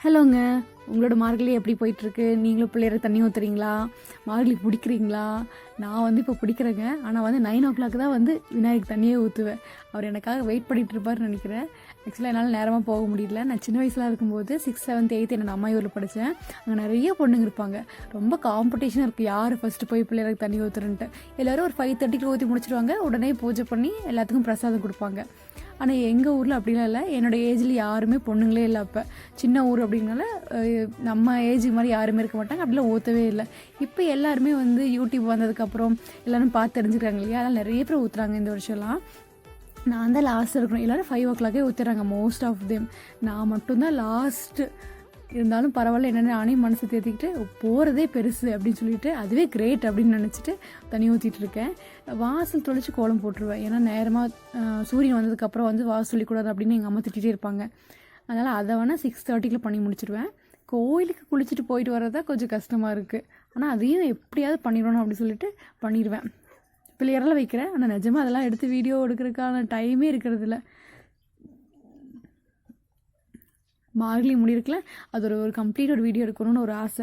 ஹலோங்க. உங்களோட மார்கழி எப்படி போயிட்டுருக்கு? நீங்களும் பிள்ளையருக்கு தண்ணி ஊற்றுறீங்களா? மார்கழி பிடிக்கிறீங்களா? நான் வந்து இப்போ பிடிக்கிறேங்க. ஆனால் வந்து 9:00 தான் வந்து விநாயகருக்கு தண்ணியே ஊற்றுவேன். அவர் எனக்காக வெயிட் பண்ணிகிட்டு இருப்பார்னு நினைக்கிறேன். ஆக்சுவலாக என்னால் நேரமாக போக முடியல. நான் சின்ன வயசில் இருக்கும்போது 6th 7th 8th என்னோட அம்மா ஊரில் படித்தேன். அங்கே நிறைய பொண்ணுங்க இருப்பாங்க. ரொம்ப காம்படிஷனாக இருக்குது, யார் ஃபஸ்ட்டு போய் பிள்ளையருக்கு தண்ணி ஊற்றுறன்ட்டு. எல்லோரும் ஒரு 5:30க்கு ஊற்றி முடிச்சிடுவாங்க. உடனே பூஜை பண்ணி எல்லாத்துக்கும் பிரசாதம் கொடுப்பாங்க. ஆனால் எங்கள் ஊரில் அப்படிலாம் இல்லை. என்னோடய ஏஜில் யாருமே பொண்ணுங்களே இல்லை. அப்போ சின்ன ஊர் அப்படின்னால நம்ம ஏஜ் மாதிரி யாருமே இருக்க மாட்டாங்க. அப்படிலாம் ஊற்றவே இல்லை. இப்போ எல்லாருமே வந்து யூடியூப் வந்ததுக்கப்புறம் எல்லோரும் பார்த்து தெரிஞ்சுக்கிறாங்க இல்லையா? அதனால் நிறைய பேர் ஊற்றுறாங்க இந்த வருஷம்லாம். நான் தான் லாஸ்ட் இருக்கணும். எல்லோரும் 5 ஊற்றுறாங்க மோஸ்ட் ஆஃப் தெம். நான் மட்டும்தான் லாஸ்ட்டு. இருந்தாலும் பரவாயில்ல, என்னென்ன நானே மனசை தேர்த்திக்கிட்டு போகிறதே பெருசு அப்படின்னு சொல்லிட்டு அதுவே கிரேட் அப்படின்னு நினச்சிட்டு தண்ணி ஊற்றிட்டு இருக்கேன். வாசல் தொலைச்சி கோலம் போட்டுருவேன். ஏன்னா நேரமாக சூரியன் வந்ததுக்கப்புறம் வந்து வாசல் சொல்லிக்கூடாது அப்படின்னு எங்கள் அம்மா திட்டிகிட்டே இருப்பாங்க. அதனால் அதை வேணால் 6:30 பண்ணி முடிச்சிடுவேன். கோயிலுக்கு குளிச்சுட்டு போயிட்டு வரதான் கொஞ்சம் கஷ்டமாக இருக்குது. ஆனால் அதையும் எப்படியாவது பண்ணிடணும் அப்படின்னு சொல்லிட்டு பண்ணிடுவேன். பிள்ளையரெல்லாம் வைக்கிறேன். ஆனால் நிஜமாக அதெல்லாம் எடுத்து வீடியோ எடுக்கிறதுக்கான டைமே இருக்கிறதில்ல. மார்கழி முடியிருக்குல, அது ஒரு கம்ப்ளீட் ஒரு வீடியோ எடுக்கணும்னு ஒரு ஆசை.